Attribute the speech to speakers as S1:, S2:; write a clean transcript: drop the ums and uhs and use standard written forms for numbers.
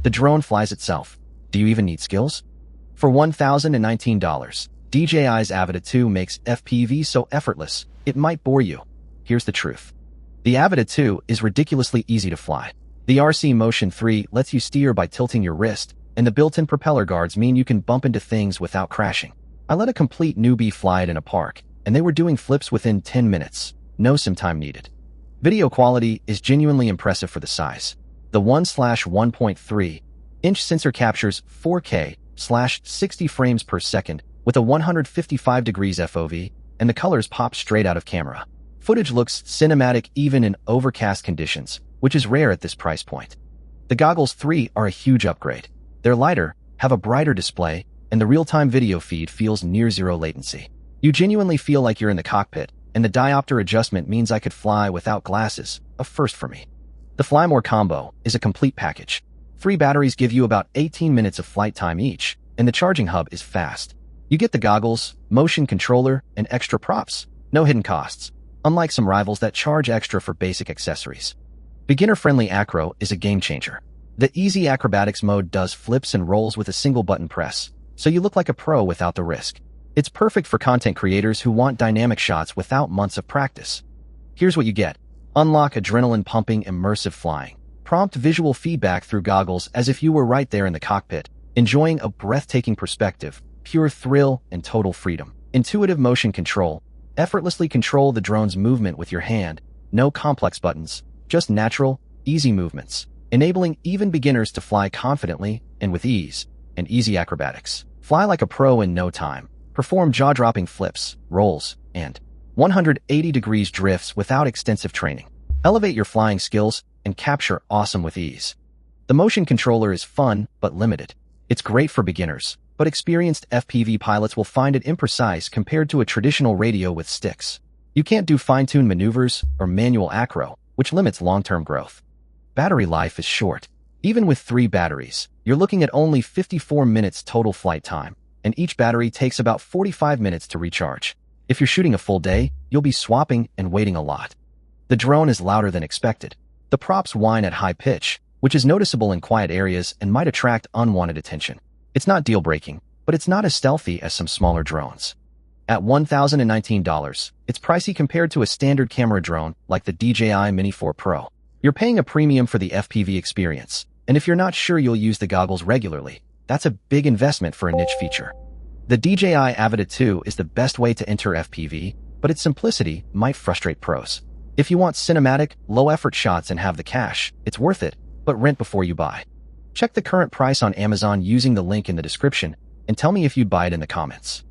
S1: The drone flies itself. Do you even need skills? For $1,019, DJI's Avata 2 makes FPV so effortless, it might bore you. Here's the truth. The Avata 2 is ridiculously easy to fly. The RC Motion 3 lets you steer by tilting your wrist, and the built-in propeller guards mean you can bump into things without crashing. I let a complete newbie fly it in a park, and they were doing flips within 10 minutes. No sim time needed. Video quality is genuinely impressive for the size. The 1/1.3-inch sensor captures 4K/60 frames per second with a 155 degrees FOV, and the colors pop straight out of camera. Footage looks cinematic even in overcast conditions, which is rare at this price point. The Goggles 3 are a huge upgrade. They're lighter, have a brighter display, and the real-time video feed feels near zero latency. You genuinely feel like you're in the cockpit, and the diopter adjustment means I could fly without glasses, a first for me. The Fly More combo is a complete package. 3 batteries give you about 18 minutes of flight time each, and the charging hub is fast. You get the goggles, motion controller, and extra props. No hidden costs, unlike some rivals that charge extra for basic accessories. Beginner-friendly acro is a game-changer. The Easy Acrobatics mode does flips and rolls with a single button press, so you look like a pro without the risk. It's perfect for content creators who want dynamic shots without months of practice. Here's what you get. Unlock Adrenaline-Pumping Immersive Flying. Prompt visual feedback through goggles as if you were right there in the cockpit, enjoying a breathtaking perspective, pure thrill, and total freedom. Intuitive motion control. Effortlessly control the drone's movement with your hand. No complex buttons, just natural, easy movements, enabling even beginners to fly confidently and with ease. And Easy Acrobatics. Fly like a pro in no time. Perform jaw-dropping flips, rolls, and 180 degrees drifts without extensive training. Elevate your flying skills and capture awesome with ease. The motion controller is fun but limited. It's great for beginners, but experienced FPV pilots will find it imprecise compared to a traditional radio with sticks. You can't do fine-tuned maneuvers or manual acro, which limits long-term growth. Battery life is short. Even with 3 batteries, you're looking at only 54 minutes total flight time, and each battery takes about 45 minutes to recharge. If you're shooting a full day, you'll be swapping and waiting a lot. The drone is louder than expected. The props whine at high pitch, which is noticeable in quiet areas and might attract unwanted attention. It's not deal-breaking, but it's not as stealthy as some smaller drones. At $1,019, it's pricey compared to a standard camera drone like the DJI Mini 4 Pro. You're paying a premium for the FPV experience, and if you're not sure you'll use the goggles regularly, that's a big investment for a niche feature. The DJI Avata 2 is the best way to enter FPV, but its simplicity might frustrate pros. If you want cinematic, low-effort shots and have the cash, it's worth it, but rent before you buy. Check the current price on Amazon using the link in the description, and tell me if you'd buy it in the comments.